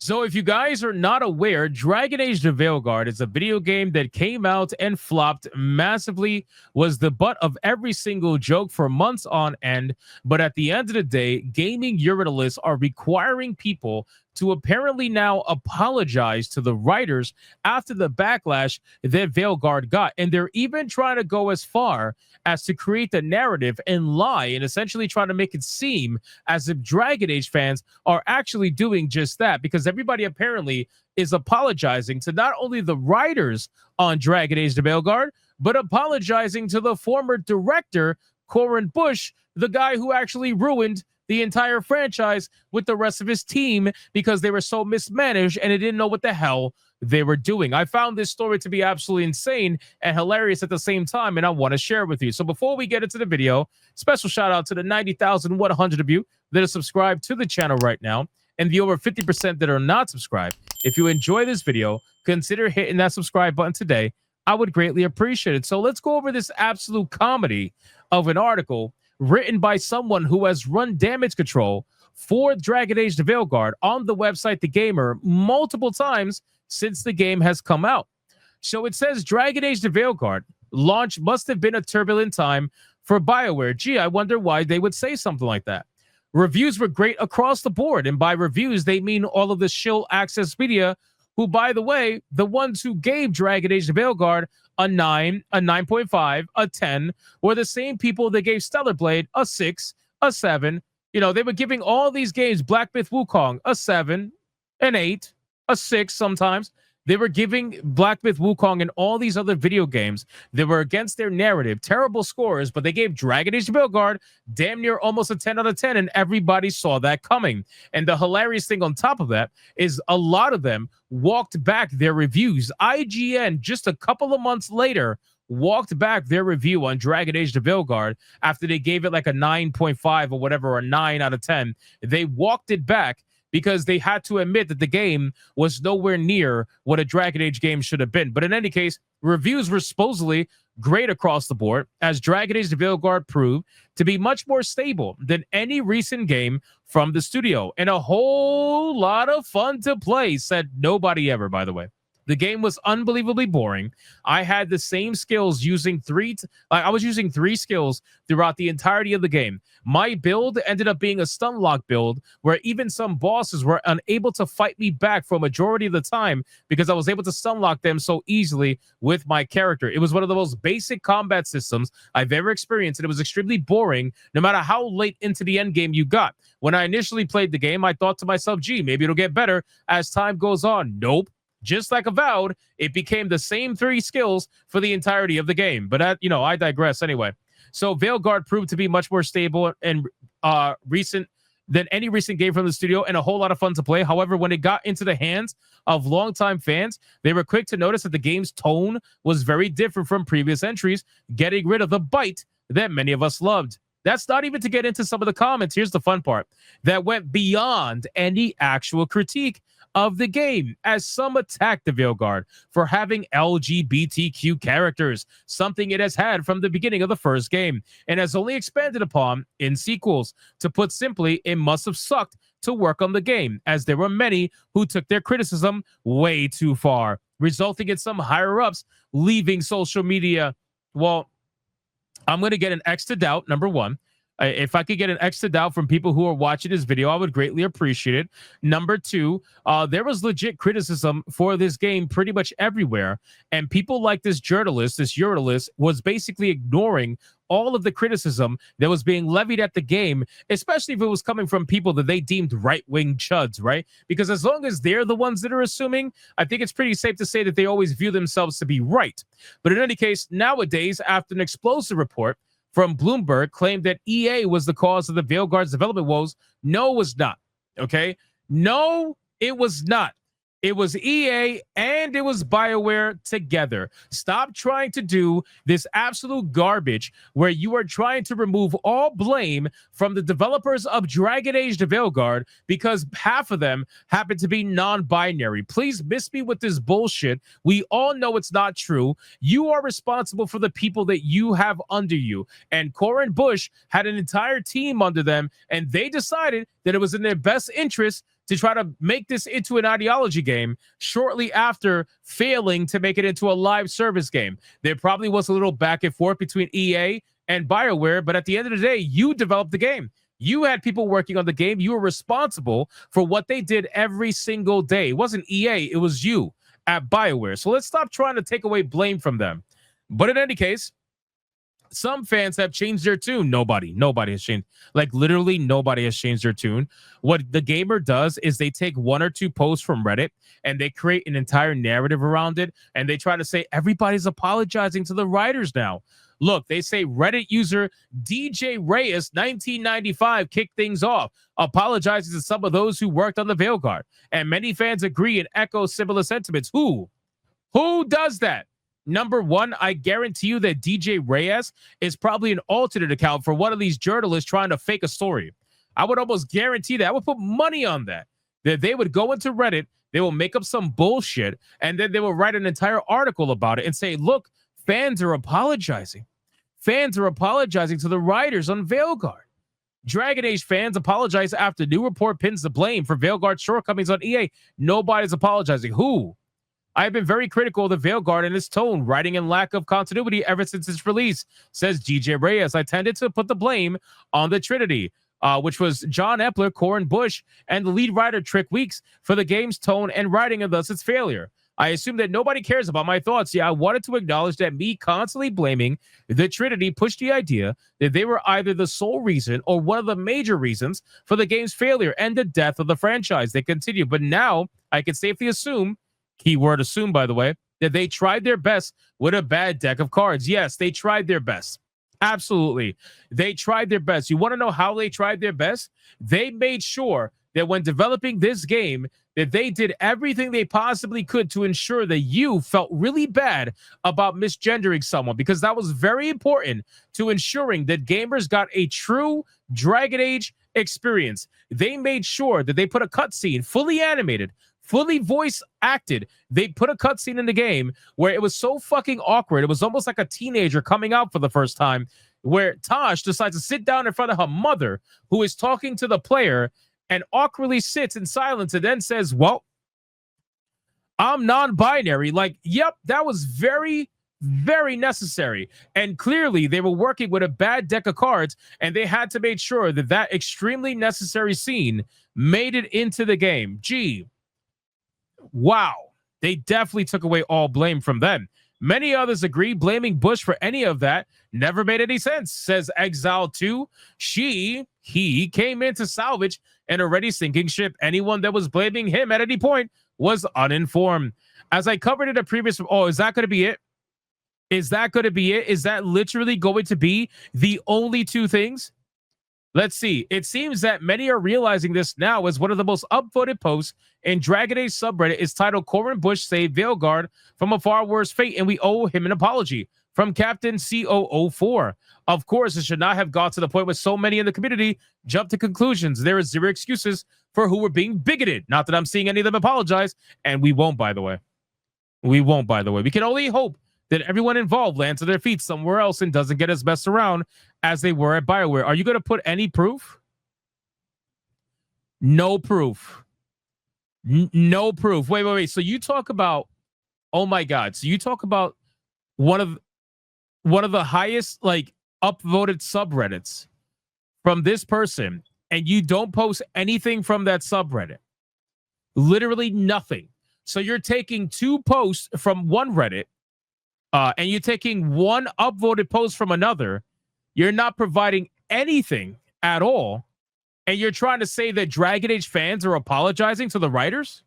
So if you guys are not aware, Dragon Age the Veilguard is a video game that came out and flopped massively, was the butt of every single joke for months on end. But at the end of the day, gaming journalists are requiring people to apparently now apologize to the writers after the backlash that Veilguard got. And they're even trying to go as far as to create the narrative and lie and essentially try to make it seem as if Dragon Age fans are actually doing just that, because everybody apparently is apologizing to not only the writers on Dragon Age the Veilguard, but apologizing to the former director, Corin Bush, the guy who actually ruined the entire franchise with the rest of his team because they were so mismanaged and they didn't know what the hell they were doing. I found this story to be absolutely insane and hilarious at the same time, and I want to share it with you. So before we get into the video, special shout out to the 90,100 of you that are subscribed to the channel right now and the over 50% that are not subscribed. If you enjoy this video, consider hitting that subscribe button today. I would greatly appreciate it. So let's go over this absolute comedy of an article written by someone who has run damage control for Dragon Age the Veilguard on the website The Gamer multiple times since the game has come out. So it says Dragon Age the Veilguard launch must have been a turbulent time for BioWare. Gee, I wonder why they would say something like that. Reviews were great across the board, and by reviews they mean all of the shill access media, who, by the way, the ones who gave Dragon Age the Veilguard a 9, a 9.5, a 10, were the same people that gave Stellar Blade a 6, a 7. You know, they were giving all these games, Black Myth Wukong, a 7, an 8, a 6 sometimes. They were giving Black Myth Wukong and all these other video games that were against their narrative terrible scores, but they gave Dragon Age Veilguard damn near almost a 10 out of 10, and everybody saw that coming. And the hilarious thing on top of that is a lot of them walked back their reviews. IGN, just a couple of months later, walked back their review on Dragon Age the Veilguard after they gave it like a 9.5 or whatever, or a 9 out of 10. They walked it back because they had to admit that the game was nowhere near what a Dragon Age game should have been. But in any case, reviews were supposedly great across the board, as Dragon Age the Veilguard proved to be much more stable than any recent game from the studio, and a whole lot of fun to play, said nobody ever, by the way. The game was unbelievably boring. I had the same skills using I was using 3 skills throughout the entirety of the game. My build ended up being a stun lock build where even some bosses were unable to fight me back for a majority of the time because I was able to stun lock them so easily with my character. It was one of the most basic combat systems I've ever experienced, and it was extremely boring no matter how late into the end game you got. When I initially played the game, I thought to myself, gee, maybe it'll get better as time goes on. Nope. Just like Avowed, it became the same 3 skills for the entirety of the game. But, I digress anyway. So Veilguard proved to be much more stable and recent than any recent game from the studio, and a whole lot of fun to play. However, when it got into the hands of longtime fans, they were quick to notice that the game's tone was very different from previous entries, getting rid of the bite that many of us loved. That's not even to get into some of the comments. Here's the fun part that went beyond any actual critique of the game, as some attacked the Veilguard for having LGBTQ characters, something it has had from the beginning of the first game, and has only expanded upon in sequels. To put simply, it must have sucked to work on the game, as there were many who took their criticism way too far, resulting in some higher-ups leaving social media. Well, I'm going to get an X to doubt, number one. If I could get an X to doubt from people who are watching this video, I would greatly appreciate it. Number 2, there was legit criticism for this game pretty much everywhere. And people like this journalist, was basically ignoring all of the criticism that was being levied at the game, especially if it was coming from people that they deemed right-wing chuds, right? Because as long as they're the ones that are assuming, I think it's pretty safe to say that they always view themselves to be right. But in any case, nowadays, after an explosive report from Bloomberg claimed that EA was the cause of the Veilguard's development woes, no, it was not. Okay? No, it was not. It was EA and it was BioWare together. Stop trying to do this absolute garbage where you are trying to remove all blame from the developers of Dragon Age the Veilguard because half of them happen to be non-binary. Please miss me with this bullshit. We all know it's not true. You are responsible for the people that you have under you. And Corin Bush had an entire team under them, and they decided that it was in their best interest to try to make this into an ideology game shortly after failing to make it into a live service game. There probably was a little back and forth between EA and BioWare, but at the end of the day, you developed the game. You had people working on the game. You were responsible for what they did every single day. It wasn't EA, it was you at BioWare. So let's stop trying to take away blame from them. But in any case, some fans have changed their tune. Nobody has changed. Like literally nobody has changed their tune. What the gamer does is they take one or two posts from Reddit and they create an entire narrative around it. And they try to say everybody's apologizing to the writers now. Look, they say Reddit user DJ Reyes 1995 kicked things off, apologizing to some of those who worked on the Veilguard. And many fans agree and echo similar sentiments. Who does that? Number one, I guarantee you that DJ Reyes is probably an alternate account for one of these journalists trying to fake a story. I would almost guarantee that. I would put money on that they would go into Reddit, they will make up some bullshit, and then they will write an entire article about it and say, look, fans are apologizing. Fans are apologizing to the writers on Veilguard. Dragon Age fans apologize after new report pins the blame for Veilguard's shortcomings on EA. Nobody's apologizing. Who? I have been very critical of the Veilguard and its tone, writing, and lack of continuity ever since its release, says DJ Reyes. I tended to put the blame on the Trinity, which was John Epler, Corin Bush, and the lead writer Trick Weeks for the game's tone and writing, and thus its failure. I assume that nobody cares about my thoughts. Yeah, I wanted to acknowledge that me constantly blaming the Trinity pushed the idea that they were either the sole reason or one of the major reasons for the game's failure and the death of the franchise. They continue, but now I can safely assume, keyword assume, by the way, that they tried their best with a bad deck of cards. Yes, they tried their best. Absolutely. They tried their best. You want to know how they tried their best? They made sure that when developing this game, that they did everything they possibly could to ensure that you felt really bad about misgendering someone, because that was very important to ensuring that gamers got a true Dragon Age experience. They made sure that they put a cutscene, fully animated, fully voice acted. They put a cutscene in the game where it was so fucking awkward. It was almost like a teenager coming out for the first time, where Tosh decides to sit down in front of her mother, who is talking to the player, and awkwardly sits in silence and then says, well, I'm non-binary. Like, yep, that was very, very necessary. And clearly they were working with a bad deck of cards, and they had to make sure that that extremely necessary scene made it into the game. Gee, wow. They definitely took away all blame from them. Many others agree blaming Bush for any of that never made any sense, says Exile 2. He came in to salvage an already sinking ship. Anyone that was blaming him at any point was uninformed. As I covered in a previous... Oh, is that going to be it? Is that going to be it? Is that literally going to be the only two things? Let's see. It seems that many are realizing this now, as one of the most upvoted posts in Dragon Age subreddit is titled Corin Bush saved Veilguard from a far worse fate, and we owe him an apology. From Captain COO4. Of course, it should not have got to the point where so many in the community jumped to conclusions. There is zero excuses for who were being bigoted. Not that I'm seeing any of them apologize, and we won't, by the way. We won't, by the way. We can only hope that everyone involved lands on their feet somewhere else and doesn't get as messed around as they were at BioWare. Are you going to put any proof? No proof. No proof. Wait. So you talk about, oh my God. So you talk about one of the highest like upvoted subreddits from this person, and you don't post anything from that subreddit. Literally nothing. So you're taking two posts from one Reddit, and you're taking one upvoted post from another. You're not providing anything at all, and you're trying to say that Dragon Age fans are apologizing to the writers?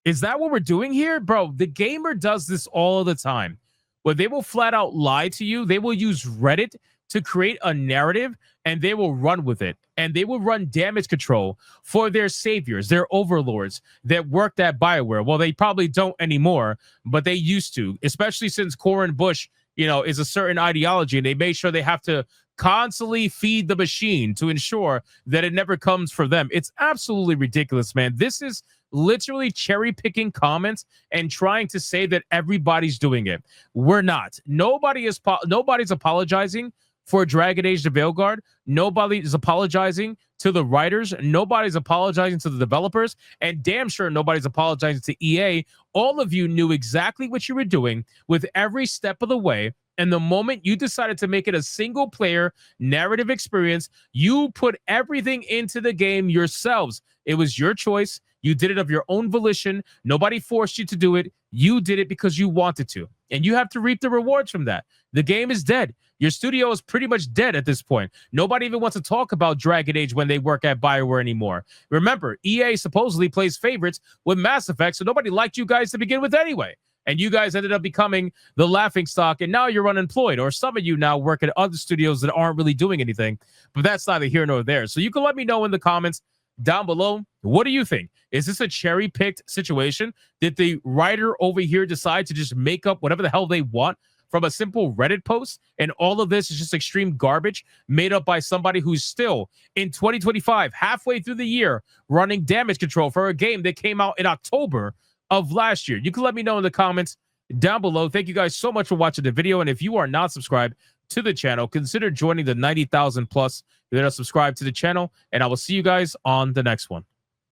Is that what we're doing here? Bro, the gamer does this all the time. Where they will flat out lie to you. They will use Reddit to create a narrative, and they will run with it. And they will run damage control for their saviors, their overlords that worked at BioWare. Well, they probably don't anymore, but they used to, especially since Corin Bush, is a certain ideology, and they made sure they have to constantly feed the machine to ensure that it never comes for them. It's absolutely ridiculous, man. This is literally cherry picking comments and trying to say that everybody's doing it. We're not. Nobody's apologizing for Dragon Age the Veilguard. Nobody is apologizing to the writers. Nobody's apologizing to the developers. And damn sure nobody's apologizing to EA. All of you knew exactly what you were doing with every step of the way. And the moment you decided to make it a single player narrative experience, you put everything into the game yourselves. It was your choice. You did it of your own volition. Nobody forced you to do it. You did it because you wanted to. And you have to reap the rewards from that. The game is dead. Your studio is pretty much dead at this point. Nobody even wants to talk about Dragon Age when they work at BioWare anymore. Remember, EA supposedly plays favorites with Mass Effect, so nobody liked you guys to begin with anyway. And you guys ended up becoming the laughingstock, and now you're unemployed. Or some of you now work at other studios that aren't really doing anything. But that's neither here nor there. So you can let me know in the comments down below. What do you think? Is this a cherry-picked situation? Did the writer over here decide to just make up whatever the hell they want from a simple Reddit post? And all of this is just extreme garbage made up by somebody who's still in 2025, halfway through the year, running damage control for a game that came out in October of last year. You can let me know in the comments down below. Thank you guys so much for watching the video. And if you are not subscribed to the channel, consider joining the 90,000 plus that are subscribed to the channel. And I will see you guys on the next one.